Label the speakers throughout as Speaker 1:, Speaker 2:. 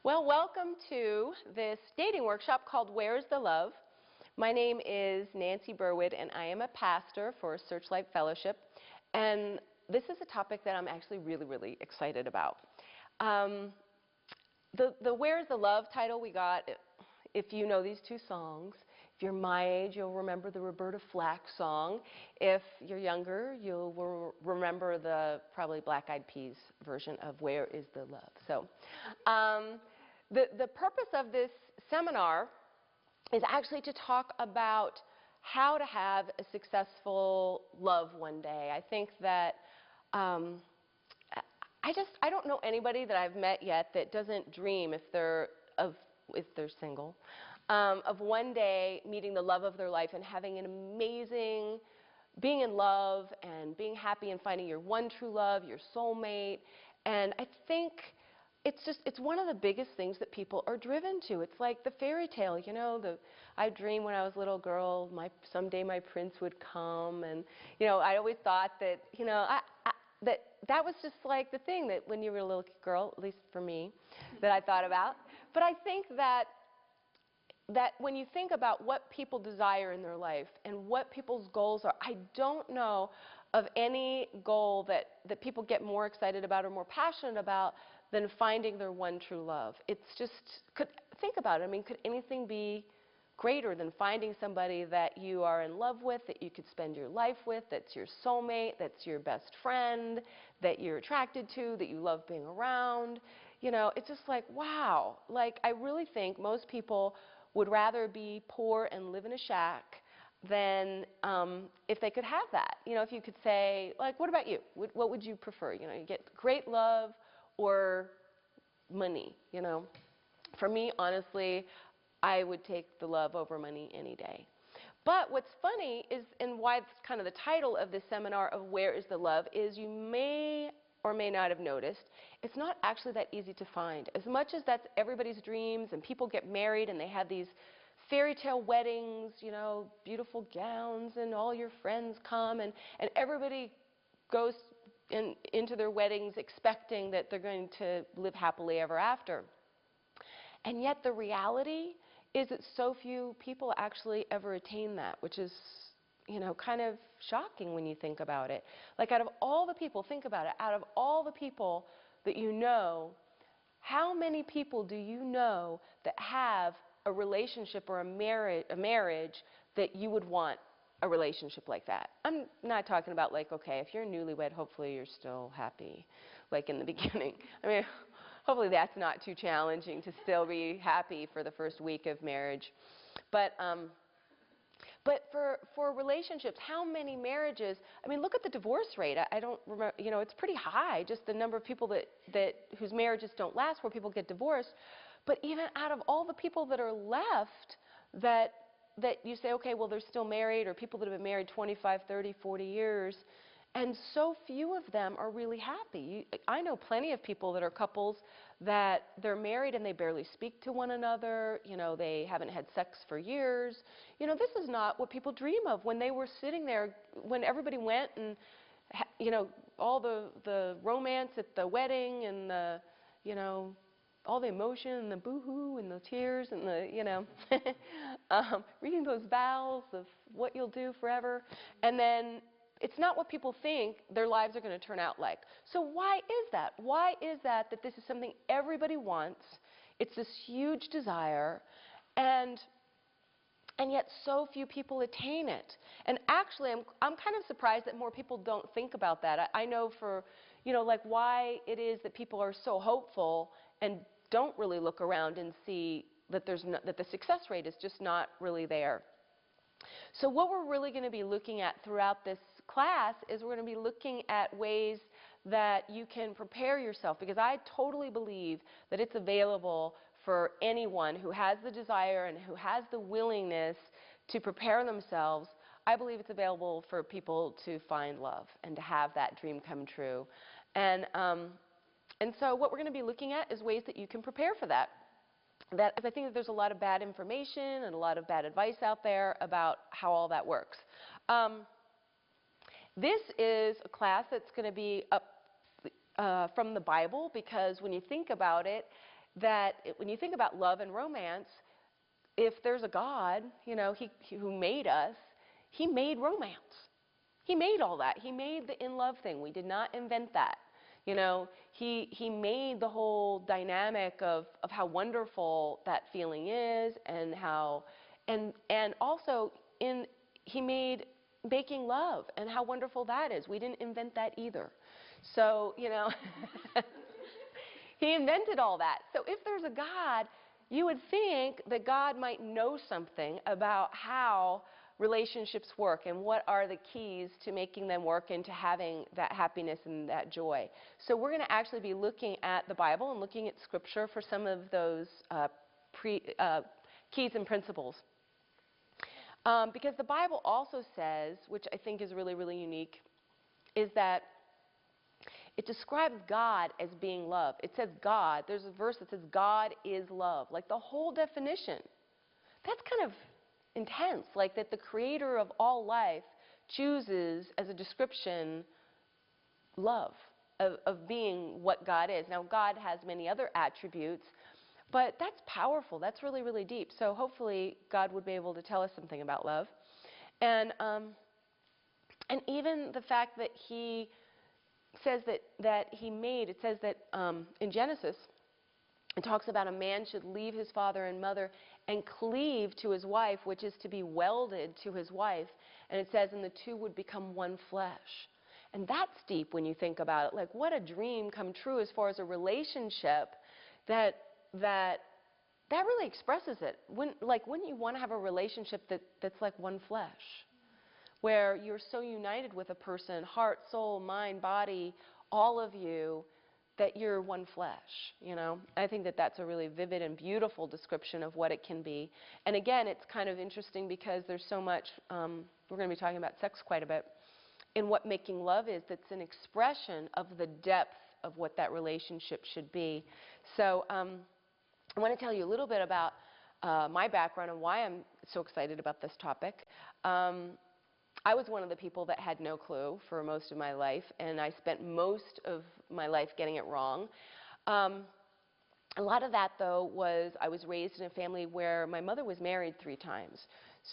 Speaker 1: Well, welcome to this dating workshop called Where's the Love? My name is Nancy Burwood, and I am a pastor for Searchlight Fellowship. And this is a topic that I'm actually really excited about. The Where's the Love title we got, if you know these two songs. If you're my age, you'll remember the Roberta Flack song. If you're younger, you'll remember the probably Black Eyed Peas version of Where is the Love? So the purpose of this seminar is actually to talk about how to have a successful love one day. I think that I don't know anybody that I've met yet that doesn't dream, if they're single, of one day meeting the love of their life and having an amazing, being in love and being happy and finding your one true love, your soulmate. And I think it's one of the biggest things that people are driven to. It's like the fairy tale, you know, I dreamed when I was a little girl, someday my prince would come. And, you know, I always thought that, you know, that was just like the thing that when you were a little girl, at least for me, that I thought about. But I think that when you think about what people desire in their life and what people's goals are, I don't know of any goal that people get more excited about or more passionate about than finding their one true love. It's just, think about it. I mean, could anything be greater than finding somebody that you are in love with, that you could spend your life with, that's your soulmate, that's your best friend, that you're attracted to, that you love being around? You know, it's just like, wow. Like, I really think most people would rather be poor and live in a shack than if they could have that. You know, if you could say, like, what about you? What would you prefer? You know, you get great love or money, you know? For me, honestly, I would take the love over money any day. But what's funny is, and why it's kind of the title of this seminar of Where is the Love, is you may or may not have noticed, it's not actually that easy to find. As much as that's everybody's dreams and people get married and they have these fairy tale weddings, you know, beautiful gowns and all your friends come and everybody goes into their weddings expecting that they're going to live happily ever after. And yet the reality is that so few people actually ever attain that, which is, you know, kind of shocking when you think about it. Like, out of all the people, think about it, out of all the people that you know, how many people do you know that have a relationship or a marriage that you would want a relationship like that? I'm not talking about, like, okay, if you're newlywed, hopefully you're still happy, like in the beginning. I mean, hopefully that's not too challenging to still be happy for the first week of marriage. But for relationships, how many marriages, I mean, look at the divorce rate. I don't remember, you know, it's pretty high, just the number of people whose marriages don't last, where people get divorced. But even out of all the people that are left that you say, okay, well, they're still married, or people that have been married 25, 30, 40 years, and so few of them are really happy. I know plenty of people that are couples that they're married and they barely speak to one another. You know, they haven't had sex for years. You know, this is not what people dream of when they were sitting there, when everybody went and, you know, all the romance at the wedding and the, you know, all the emotion and the boo-hoo and the tears and the, you know, reading those vows of what you'll do forever. And then it's not what people think their lives are going to turn out like. So why is that? Why is that this is something everybody wants? It's this huge desire, and yet so few people attain it. And actually, I'm kind of surprised that more people don't think about that. I know for, you know, like why it is that people are so hopeful and don't really look around and see that that the success rate is just not really there. So what we're really going to be looking at throughout this class is we're going to be looking at ways that you can prepare yourself, because I totally believe that it's available for anyone who has the desire and who has the willingness to prepare themselves. I believe it's available for people to find love and to have that dream come true. And so what we're going to be looking at is ways that you can prepare for that. Because I think that there's a lot of bad information and a lot of bad advice out there about how all that works. This is a class that's going to be up from the Bible, because when you think about it, that when you think about love and romance, if there's a God, you know, who made us, he made romance. He made all that. He made the in love thing. We did not invent that. You know, he made the whole dynamic of how wonderful that feeling is, and how, and also he made making love and how wonderful that is. We didn't invent that either. So, you know, he invented all that. So if there's a God, you would think that God might know something about how relationships work and what are the keys to making them work and to having that happiness and that joy. So we're going to actually be looking at the Bible and looking at Scripture for some of those keys and principles. Because the Bible also says, which I think is really, really unique, is that it describes God as being love. It says God, there's a verse that says God is love. Like the whole definition. That's kind of intense, like that the creator of all life chooses as a description love, of being what God is. Now God has many other attributes, but that's powerful. That's really, really deep. So hopefully God would be able to tell us something about love. And even the fact that he says that he made, it says that in Genesis, it talks about a man should leave his father and mother and cleave to his wife, which is to be welded to his wife. And it says, and the two would become one flesh. And that's deep when you think about it. Like, what a dream come true as far as a relationship that really expresses it. Wouldn't you want to have a relationship that's like one flesh, where you're so united with a person, heart, soul, mind, body, all of you, that you're one flesh, you know? I think that that's a really vivid and beautiful description of what it can be. And again, it's kind of interesting because there's so much, we're going to be talking about sex quite a bit, in what making love is, that's an expression of the depth of what that relationship should be. So I want to tell you a little bit about my background and why I'm so excited about this topic. I was one of the people that had no clue for most of my life, and I spent most of my life getting it wrong. A lot of that, though, was I was raised in a family where my mother was married 3 times.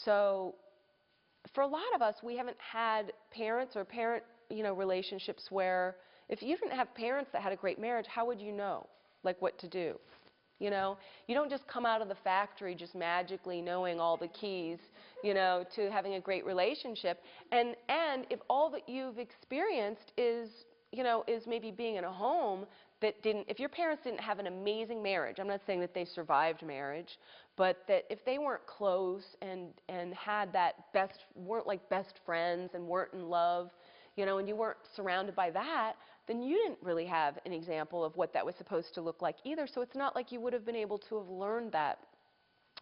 Speaker 1: So for a lot of us, we haven't had parents or parent, relationships where if you didn't have parents that had a great marriage, how would you know, like, what to do? You know, you don't just come out of the factory just magically knowing all the keys, to having a great relationship. And if all that you've experienced is maybe being in a home that didn't, if your parents didn't have an amazing marriage, I'm not saying that they survived marriage, but that if they weren't close and had that weren't like best friends and weren't in love, and you weren't surrounded by that, then you didn't really have an example of what that was supposed to look like either. So it's not like you would have been able to have learned that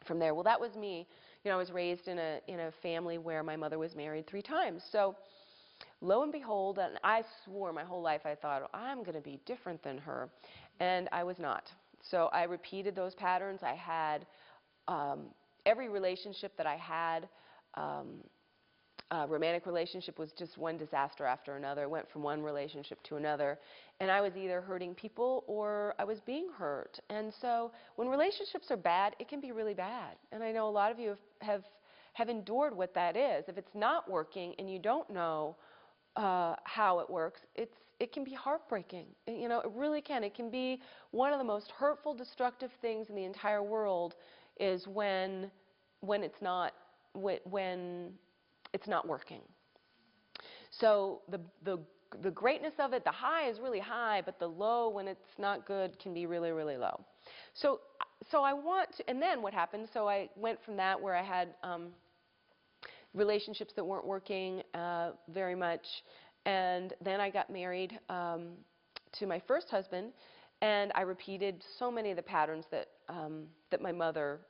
Speaker 1: from there. Well, that was me. I was raised in a family where my mother was married 3 times. So lo and behold, and I swore my whole life, I thought, I'm going to be different than her. And I was not. So I repeated those patterns. I had every relationship that I had, romantic relationship, was just one disaster after another. I went from one relationship to another, and I was either hurting people or I was being hurt. And so when relationships are bad, it can be really bad. And I know a lot of you have endured what that is. If it's not working and you don't know how it works, it can be heartbreaking. It really can. It can be one of the most hurtful, destructive things in the entire world is when it's not it's not working. So the greatness of it, the high is really high, but the low, when it's not good, can be really, really low. So I want to, and then what happened, so I went from that where I had relationships that weren't working very much, and then I got married to my first husband, and I repeated so many of the patterns that my mother,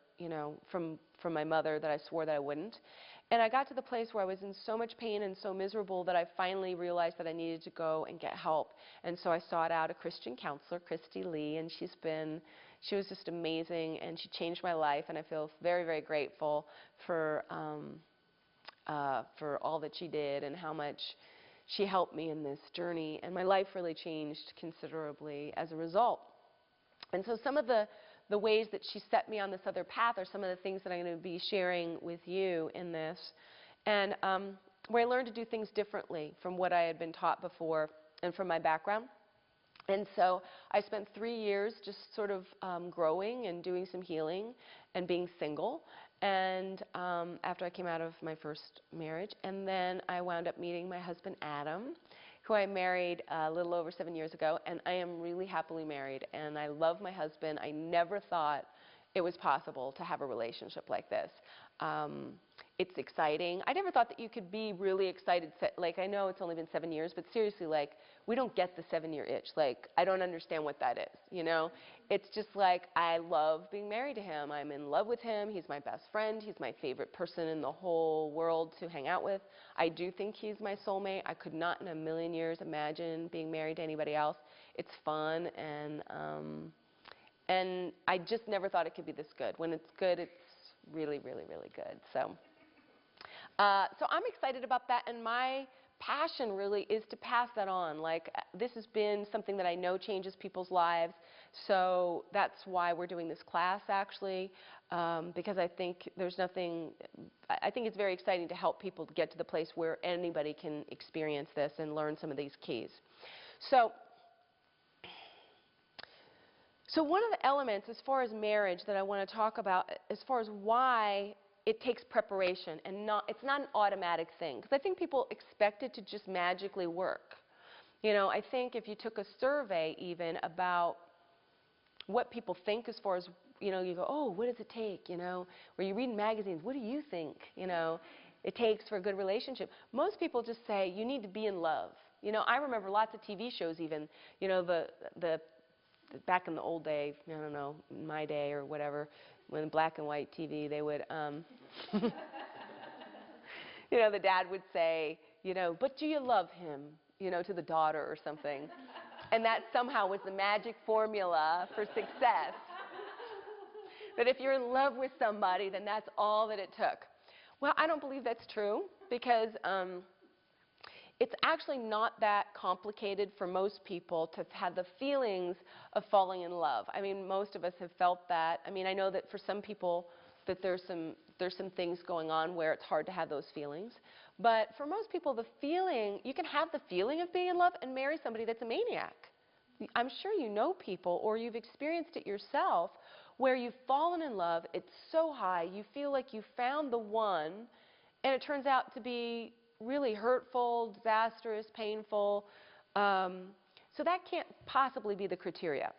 Speaker 1: from my mother, that I swore that I wouldn't. And I got to the place where I was in so much pain and so miserable that I finally realized that I needed to go and get help. And so I sought out a Christian counselor, Christy Lee, and she was just amazing, and she changed my life, and I feel very, very grateful for all that she did and how much she helped me in this journey. And my life really changed considerably as a result. And so some of the ways that she set me on this other path are some of the things that I'm going to be sharing with you in this. And where I learned to do things differently from what I had been taught before and from my background. And so I spent 3 years just sort of growing and doing some healing and being single. And after I came out of my first marriage, and then I wound up meeting my husband Adam, who I married a little over 7 years ago, and I am really happily married, and I love my husband. I never thought it was possible to have a relationship like this. It's exciting. I never thought that you could be really excited. Like, I know it's only been 7 years, but seriously, like, we don't get the 7-year itch. Like, I don't understand what that is, you know? It's just like, I love being married to him. I'm in love with him. He's my best friend. He's my favorite person in the whole world to hang out with. I do think he's my soulmate. I could not in a million years imagine being married to anybody else. It's fun, and I just never thought it could be this good. When it's good, it's really, really, really good. So I'm excited about that, and my passion really is to pass that on. Like, this has been something that I know changes people's lives, so that's why we're doing this class, actually, because I think there's nothing, I think it's very exciting to help people to get to the place where anybody can experience this and learn some of these keys. So one of the elements as far as marriage that I want to talk about, as far as why it takes preparation and it's not an automatic thing. Because I think people expect it to just magically work. You know, I think if you took a survey even about what people think as far as, you know, you go, oh, what does it take, you know? Or you read in magazines, what do you think, you know, it takes for a good relationship? Most people just say, you need to be in love. You know, I remember lots of TV shows even, you know, back in the old day, I don't know, in my day or whatever, when black and white TV, they would, you know, the dad would say, you know, but do you love him, you know, to the daughter or something. And that somehow was the magic formula for success. That if you're in love with somebody, then that's all that it took. Well, I don't believe that's true, because it's actually not that complicated for most people to have the feelings of falling in love. I mean, most of us have felt that. I mean, I know that for some people that there's some things going on where it's hard to have those feelings. But for most people, the feeling, you can have the feeling of being in love and marry somebody that's a maniac. I'm sure you know people, or you've experienced it yourself, where you've fallen in love, it's so high, you feel like you found the one, and it turns out to be really hurtful, disastrous, painful. So that can't possibly be the criteria.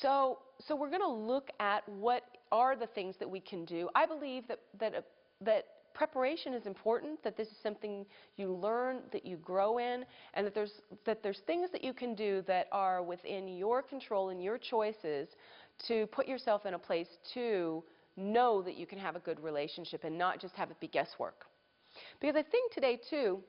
Speaker 1: So we're going to look at what are the things that we can do. I believe that preparation is important, that this is something you learn, that you grow in, and that there's things that you can do that are within your control and your choices to put yourself in a place to know that you can have a good relationship and not just have it be guesswork. Because I think today, too,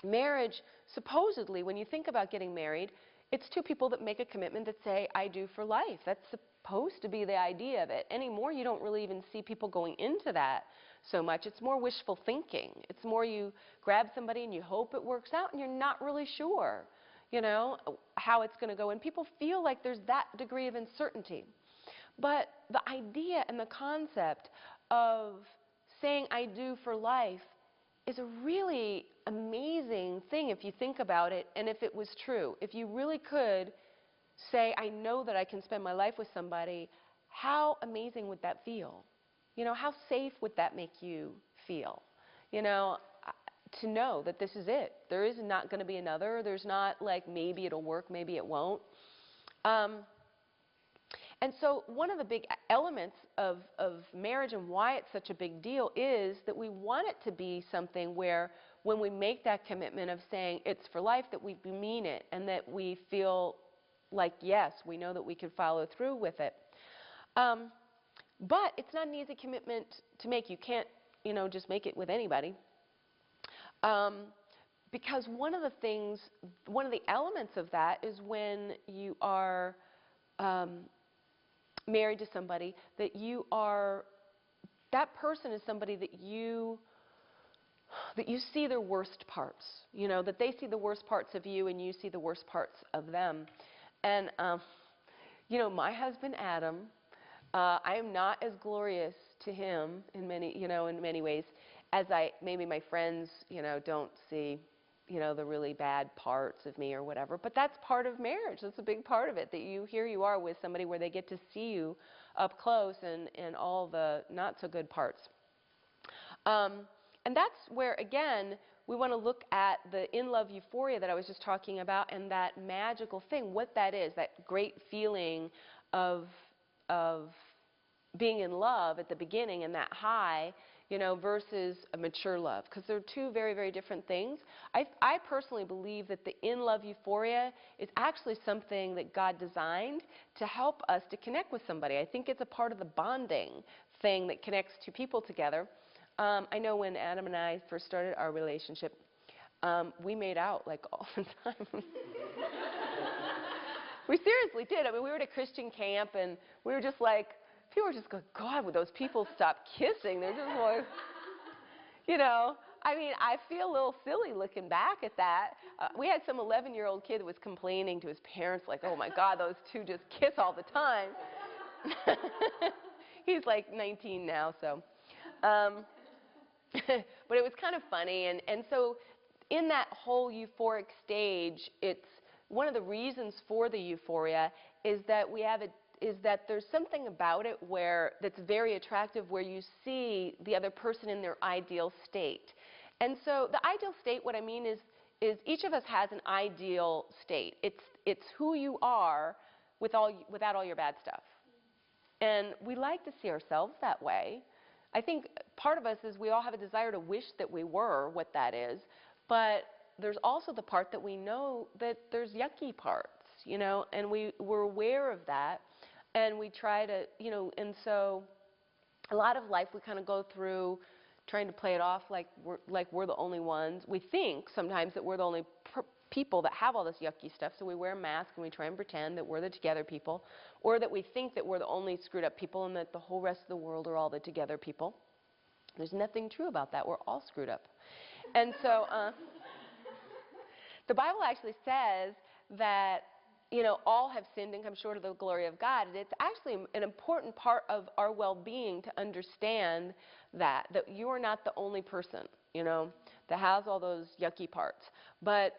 Speaker 1: marriage, supposedly, when you think about getting married, it's two people that make a commitment that say, I do for life. That's supposed to be the idea of it. Anymore, you don't really even see people going into that so much. It's more wishful thinking. It's more you grab somebody and you hope it works out, and you're not really sure, you know, how it's going to go. And people feel like there's that degree of uncertainty. But the idea and the concept of saying I do for life is a really amazing thing if you think about it, and if it was true. If you really could say, I know that I can spend my life with somebody, how amazing would that feel? You know, how safe would that make you feel? You know, to know that this is it. There is not going to be another. There's not like maybe it'll work, maybe it won't. And so one of the big elements of marriage and why it's such a big deal is that we want it to be something where when we make that commitment of saying it's for life, that we mean it, and that we feel like, yes, we know that we can follow through with it. But it's not an easy commitment to make. You can't, you know, just make it with anybody. Because one of the elements of that is when you are married to somebody, that person is somebody that you see their worst parts, you know, that they see the worst parts of you and you see the worst parts of them. And, My husband Adam, I am not as glorious to him in many ways as maybe my friends, don't see, the really bad parts of me or whatever. But that's part of marriage. That's a big part of it, that here you are with somebody where they get to see you up close and all the not so good parts. Um, and that's where, again, we want to look at the in-love euphoria that I was just talking about, and that magical thing, what that is, that great feeling of being in love at the beginning and that high, versus a mature love, because they're two very, very different things. I personally believe that the in-love euphoria is actually something that God designed to help us to connect with somebody. I think it's a part of the bonding thing that connects two people together. I know when Adam and I first started our relationship, we made out like all the time. We seriously did. I mean, we were at a Christian camp, and we were just like, people were just going, God, would those people stop kissing? They're just like, I mean, I feel a little silly looking back at that. We had some 11-year-old kid that was complaining to his parents, like, oh my God, those two just kiss all the time. He's like 19 now, so. But it was kind of funny, and so in that whole euphoric stage, it's one of the reasons for the euphoria is that there's something about it that's very attractive, where you see the other person in their ideal state. And so the ideal state, what I mean is each of us has an ideal state. It's who you are without all your bad stuff. And we like to see ourselves that way. I think part of us is we all have a desire to wish that we were what that is, but there's also the part that we know that there's yucky parts, and we're aware of that, and we try to, and so a lot of life we kind of go through trying to play it off like we're the only ones. We think sometimes that we're the only people that have all this yucky stuff, so we wear a mask and we try and pretend that we're the together people, or that we think that we're the only screwed up people and that the whole rest of the world are all the together people. There's nothing true about that. We're all screwed up. And so the Bible actually says that, all have sinned and come short of the glory of God. And it's actually an important part of our well-being to understand that you are not the only person, that has all those yucky parts. But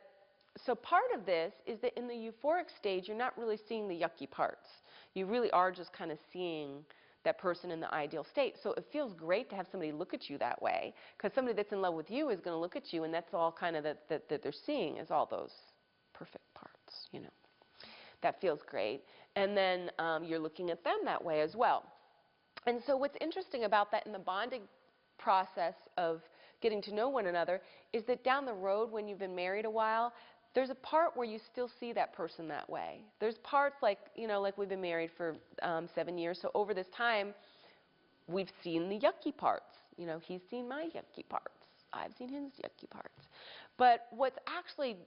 Speaker 1: so part of this is that in the euphoric stage, you're not really seeing the yucky parts. You really are just kind of seeing that person in the ideal state. So it feels great to have somebody look at you that way, because somebody that's in love with you is going to look at you, and that's all kind of that they're seeing is all those perfect parts, That feels great. And then you're looking at them that way as well. And so what's interesting about that in the bonding process of getting to know one another is that down the road, when you've been married a while, there's a part where you still see that person that way. There's parts like we've been married for 7 years, so over this time, we've seen the yucky parts. He's seen my yucky parts. I've seen his yucky parts. But what's actually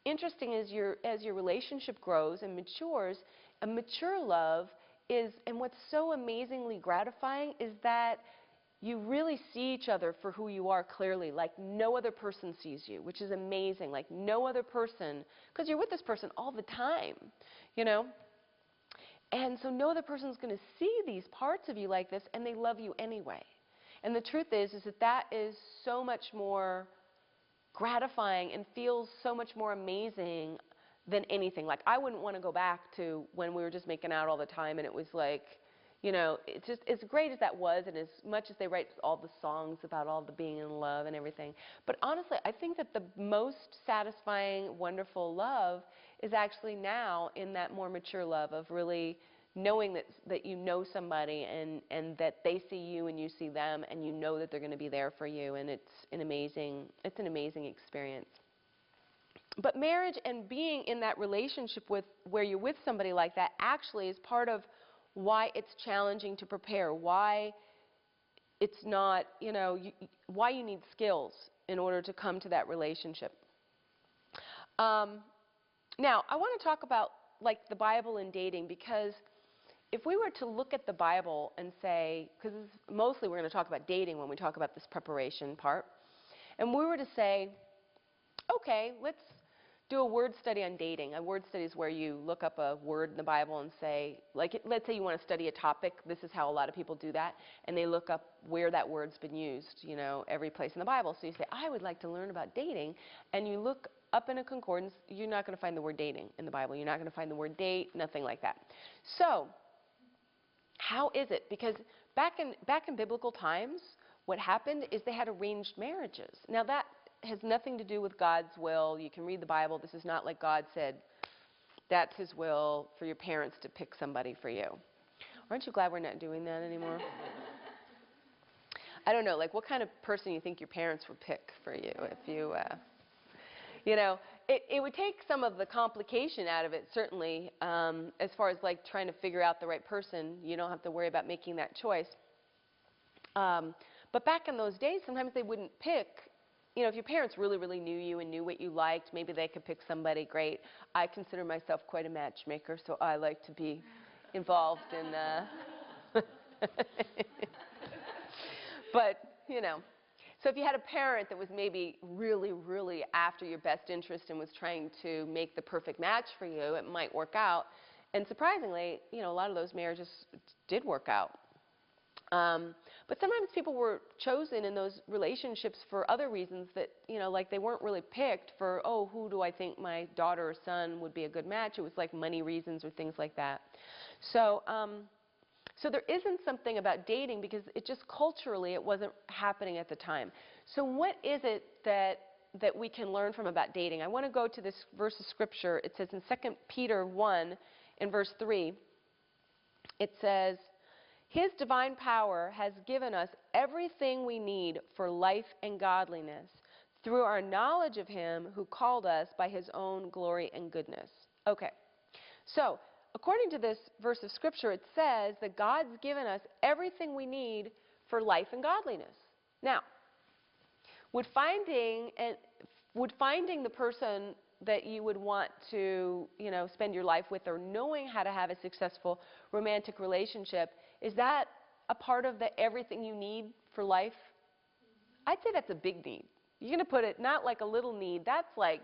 Speaker 1: interesting is as your relationship grows and matures, a mature love and what's so amazingly gratifying is that you really see each other for who you are clearly, like no other person sees you, which is amazing, like no other person, because you're with this person all the time, And so no other person's going to see these parts of you like this, and they love you anyway. And the truth is that is so much more gratifying and feels so much more amazing than anything. Like, I wouldn't want to go back to when we were just making out all the time, and it was like, it's just as great as that was, and as much as they write all the songs about all the being in love and everything. But honestly, I think that the most satisfying, wonderful love is actually now in that more mature love of really knowing that you know somebody and that they see you and you see them, and you know that they're going to be there for you, and it's an amazing experience. But marriage and being in that relationship where you're with somebody like that actually is part of why it's challenging to prepare, why it's not, why you need skills in order to come to that relationship. Now, I want to talk about like the Bible and dating, because if we were to look at the Bible and say, because mostly we're going to talk about dating when we talk about this preparation part, and we were to say, okay, let's do a word study on dating. A word study is where you look up a word in the Bible and say, like, let's say you want to study a topic. This is how a lot of people do that. And they look up where that word's been used, you know, every place in the Bible. So you say, I would like to learn about dating. And you look up in a concordance. You're not going to find the word dating in the Bible. You're not going to find the word date, nothing like that. So how is it? Because back in biblical times, what happened is they had arranged marriages. Now that has nothing to do with God's will. You can read the Bible. This is not like God said, that's his will for your parents to pick somebody for you. Aren't you glad we're not doing that anymore? I don't know, like what kind of person you think your parents would pick for you if you, you know, it would take some of the complication out of it, certainly, as far as like trying to figure out the right person. You don't have to worry about making that choice. But back in those days, sometimes they wouldn't pick. You know, if your parents really, really knew you and knew what you liked, maybe they could pick somebody great. I consider myself quite a matchmaker, so I like to be involved in, but, you know. So if you had a parent that was maybe really, really after your best interest and was trying to make the perfect match for you, it might work out. And surprisingly, you know, a lot of those marriages did work out. But sometimes people were chosen in those relationships for other reasons that, you know, like they weren't really picked for, oh, who do I think my daughter or son would be a good match? It was like money reasons or things like that. So, so there isn't something about dating because it just culturally it wasn't happening at the time. So what is it that we can learn from about dating? I want to go to this verse of Scripture. It says in 2 Peter 1 in verse 3, it says, His divine power has given us everything we need for life and godliness through our knowledge of Him who called us by His own glory and goodness. Okay, so according to this verse of Scripture, it says that God's given us everything we need for life and godliness. Now, would finding the person that you would want to, you know, spend your life with, or knowing how to have a successful romantic relationship, is that a part of the everything you need for life? I'd say that's a big need. You're going to put it not like a little need, that's like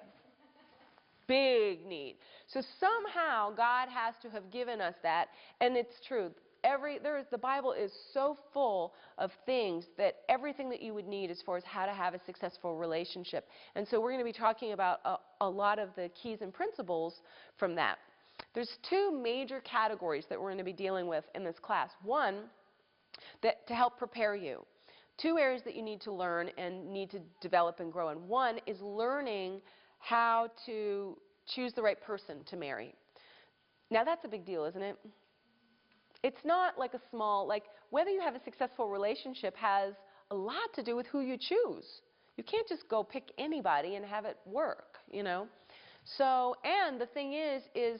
Speaker 1: big need. So somehow God has to have given us that, and it's true. The Bible is so full of things that everything that you would need as far as how to have a successful relationship. And so we're going to be talking about a lot of the keys and principles from that. There's two major categories that we're going to be dealing with in this class. One, that to help prepare you. Two areas that you need to learn and need to develop and grow in. One is learning how to choose the right person to marry. Now that's a big deal, isn't it? It's not like a small, like whether you have a successful relationship has a lot to do with who you choose. You can't just go pick anybody and have it work, you know. So, and the thing is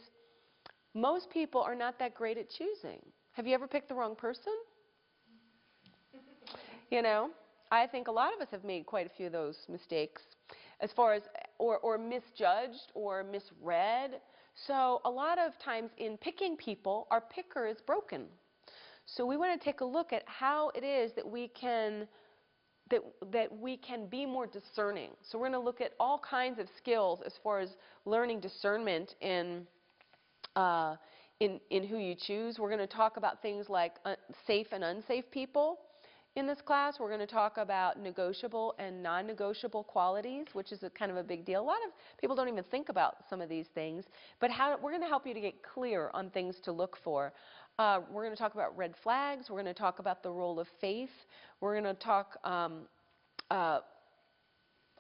Speaker 1: most people are not that great at choosing. Have you ever picked the wrong person? You know, I think a lot of us have made quite a few of those mistakes as far as, or misjudged or misread. So a lot of times in picking people, our picker is broken. So we want to take a look at how it is that we can be more discerning. So we're going to look at all kinds of skills as far as learning discernment in who you choose. We're going to talk about things like safe and unsafe people. In this class, we're going to talk about negotiable and non-negotiable qualities, which is a kind of a big deal. A lot of people don't even think about some of these things, but we're going to help you to get clear on things to look for. We're going to talk about red flags. We're going to talk about the role of faith. We're going to talk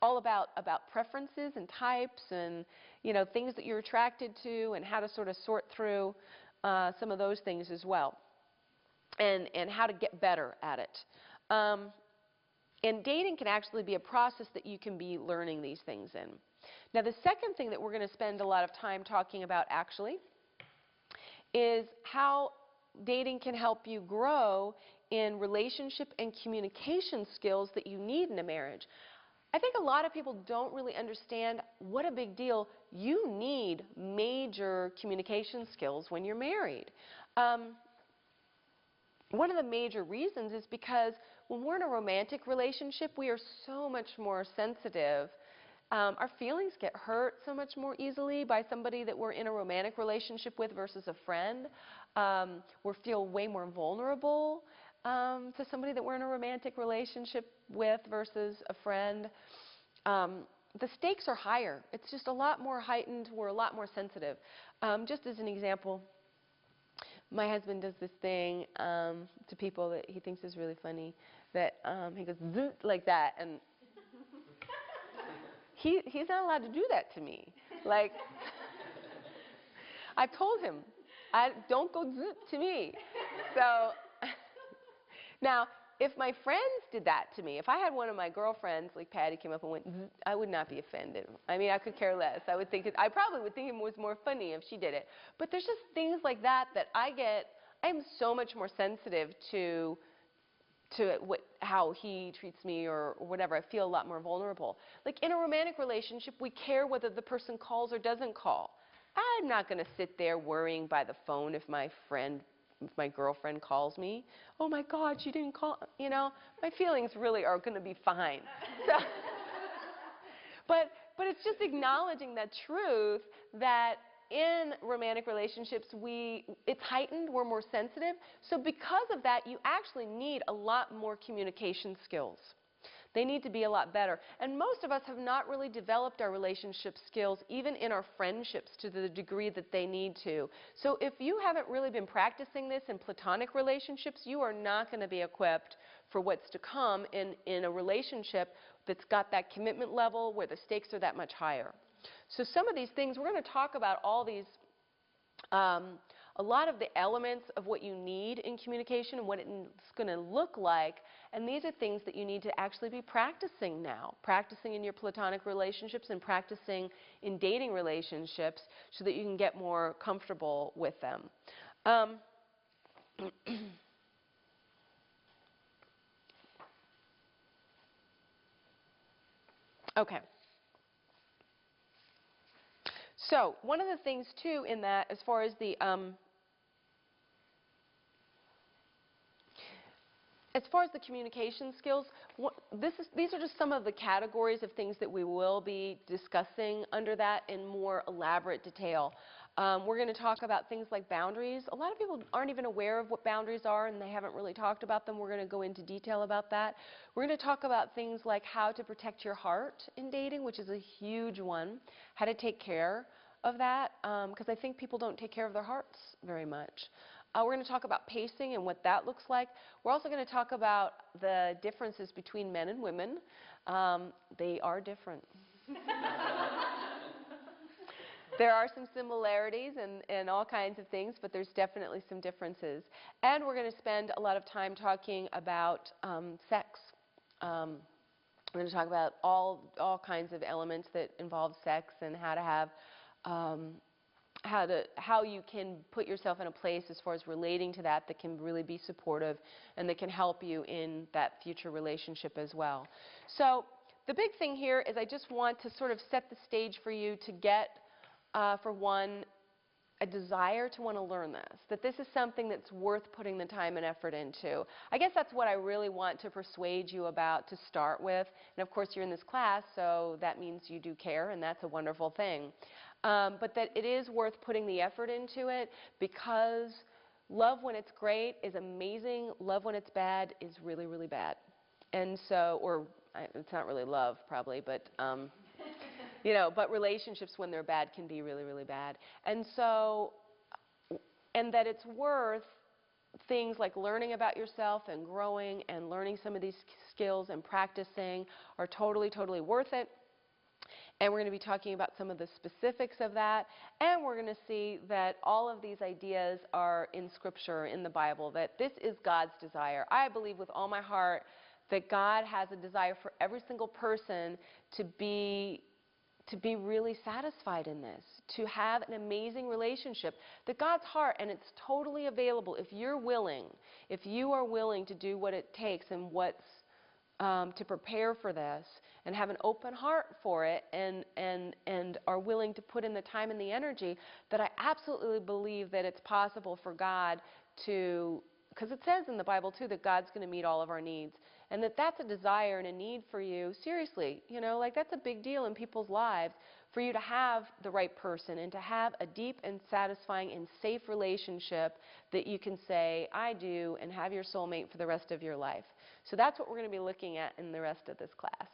Speaker 1: all about preferences and types and, you know, things that you're attracted to and how to sort of sort through some of those things as well. And how to get better at it. And dating can actually be a process that you can be learning these things in. Now, the second thing that we're going to spend a lot of time talking about actually is how dating can help you grow in relationship and communication skills that you need in a marriage. I think a lot of people don't really understand what a big deal you need major communication skills when you're married. One of the major reasons is because when we're in a romantic relationship, we are so much more sensitive Our feelings get hurt so much more easily by somebody that we're in a romantic relationship with versus a friend. We feel way more vulnerable to somebody that we're in a romantic relationship with versus a friend. The stakes are higher. It's just a lot more heightened. We're a lot more sensitive. Just as an example, my husband does this thing to people that he thinks is really funny, that he goes zoot like that, and he's not allowed to do that to me. Like, I've told him, don't go zoot to me. So now, if my friends did that to me, if I had one of my girlfriends, like Patty, came up and went zzz, I would not be offended. I mean, I could care less. I probably would think it was more funny if she did it. But there's just things like that that I'm so much more sensitive to how he treats me or whatever. I feel a lot more vulnerable. Like in a romantic relationship, we care whether the person calls or doesn't call. I'm not going to sit there worrying by the phone if my girlfriend calls me. Oh my God, she didn't call. You know, my feelings really are going to be fine. So, but it's just acknowledging that truth that in romantic relationships, it's heightened, we're more sensitive. So because of that, you actually need a lot more communication skills. They need to be a lot better. And most of us have not really developed our relationship skills, even in our friendships, to the degree that they need to. So if you haven't really been practicing this in platonic relationships, you are not going to be equipped for what's to come in a relationship that's got that commitment level where the stakes are that much higher. So some of these things, we're going to talk about all these, a lot of the elements of what you need in communication and what it's going to look like. And these are things that you need to actually be practicing now, practicing in your platonic relationships and practicing in dating relationships so that you can get more comfortable with them. Okay. So one of the things, too, in that, as far as the communication skills, these are just some of the categories of things that we will be discussing under that in more elaborate detail. We're going to talk about things like boundaries. A lot of people aren't even aware of what boundaries are, and they haven't really talked about them. We're going to go into detail about that. We're going to talk about things like how to protect your heart in dating, which is a huge one, how to take care of that, because I think people don't take care of their hearts very much. We're going to talk about pacing and what that looks like. We're also going to talk about the differences between men and women. They are different. There are some similarities and all kinds of things, but there's definitely some differences. And we're going to spend a lot of time talking about sex. We're going to talk about all kinds of elements that involve sex and how to have how you can put yourself in a place as far as relating to that can really be supportive and that can help you in that future relationship as well. So the big thing here is I just want to sort of set the stage for you to get, for one, a desire to want to learn this, that this is something that's worth putting the time and effort into. I guess that's what I really want to persuade you about to start with. And of course, you're in this class, so that means you do care, and that's a wonderful thing. But that it is worth putting the effort into it, because love when it's great is amazing. Love when it's bad is really, really bad. And so, it's not really love probably, but you know, but relationships when they're bad can be really, really bad. And so, and that it's worth things like learning about yourself and growing and learning some of these skills and practicing are totally, totally worth it. And we're going to be talking about some of the specifics of that. And we're going to see that all of these ideas are in Scripture, in the Bible, that this is God's desire. I believe with all my heart that God has a desire for every single person to be really satisfied in this, to have an amazing relationship. That God's heart, and it's totally available if you're willing, if you are willing to do what it takes and what's to prepare for this and have an open heart for it and are willing to put in the time and the energy, that I absolutely believe that it's possible for God to, because it says in the Bible too that God's going to meet all of our needs. and that's a desire and a need for you, seriously, like that's a big deal in people's lives, for you to have the right person and to have a deep and satisfying and safe relationship that you can say, I do, and have your soulmate for the rest of your life. So that's what we're going to be looking at in the rest of this class.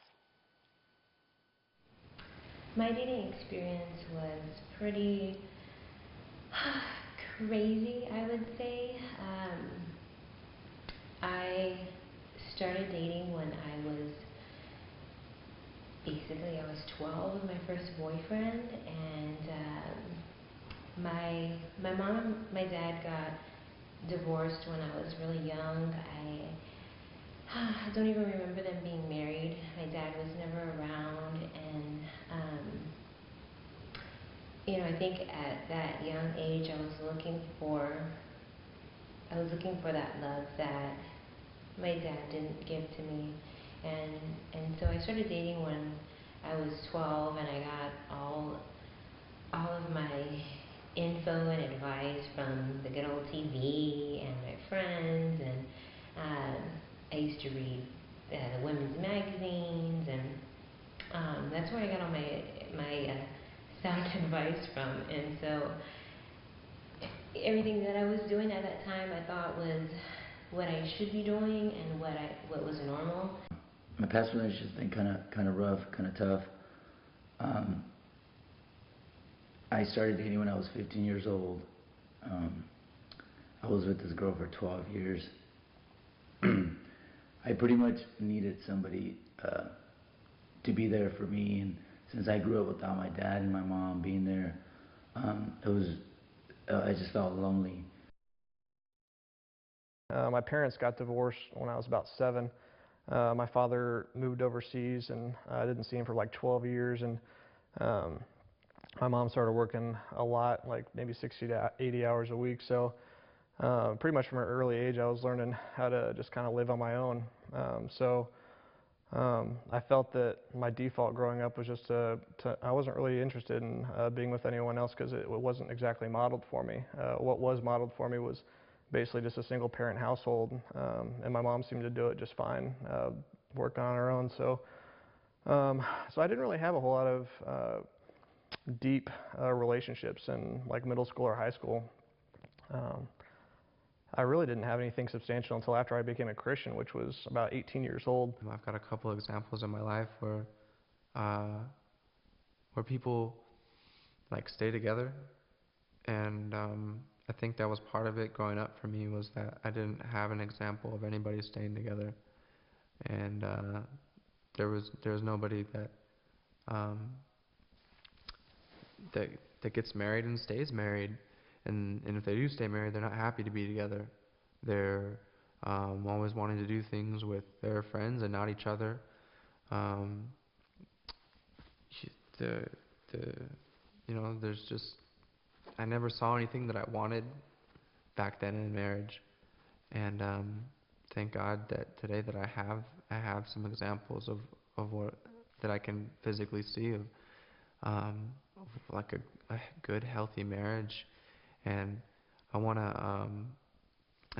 Speaker 2: My dating experience was pretty crazy, I would say. I started dating when I was 12 with my first boyfriend, and my mom and my dad got divorced when I was really young. I don't even remember them being married. My dad was never around, and I think at that young age I was looking for that love that my dad didn't give to me, and so I started dating when I was 12, and I got all of my info and advice from the good old TV and my friends, and I used to read the women's magazines, and that's where I got all my sound advice from. And so everything that I was doing at that time, I thought was what I should be doing and what was normal.
Speaker 3: My past relationship's been kind of rough, kind of tough. I started dating when I was 15 years old. I was with this girl for 12 years. I pretty much needed somebody to be there for me, and since I grew up without my dad and my mom being there, I just felt lonely.
Speaker 4: My parents got divorced when I was about 7. My father moved overseas, and I didn't see him for like 12 years, and my mom started working a lot, like maybe 60 to 80 hours a week. So pretty much from an early age, I was learning how to just kind of live on my own. I felt that my default growing up was just I wasn't really interested in being with anyone else, because it wasn't exactly modeled for me. What was modeled for me was basically just a single parent household, and my mom seemed to do it just fine, working on her own. So I didn't really have a whole lot of deep relationships in like middle school or high school. I really didn't have anything substantial until after I became a Christian, which was about 18 years old.
Speaker 5: I've got a couple examples in my life where people like stay together, and I think that was part of it growing up for me, was that I didn't have an example of anybody staying together, and there was nobody um, that gets married and stays married, and if they do stay married, they're not happy to be together. They're always wanting to do things with their friends and not each other. Um, the there's just, I never saw anything that I wanted back then in marriage, and thank God that today that I have some examples of what that I can physically see of like a good, healthy marriage, and I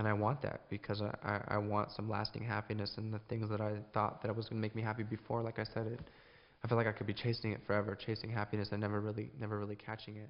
Speaker 5: I want that, because I want some lasting happiness, and the things that I thought that was going to make me happy before, like I said, I feel like I could be chasing it forever, chasing happiness and never really catching it.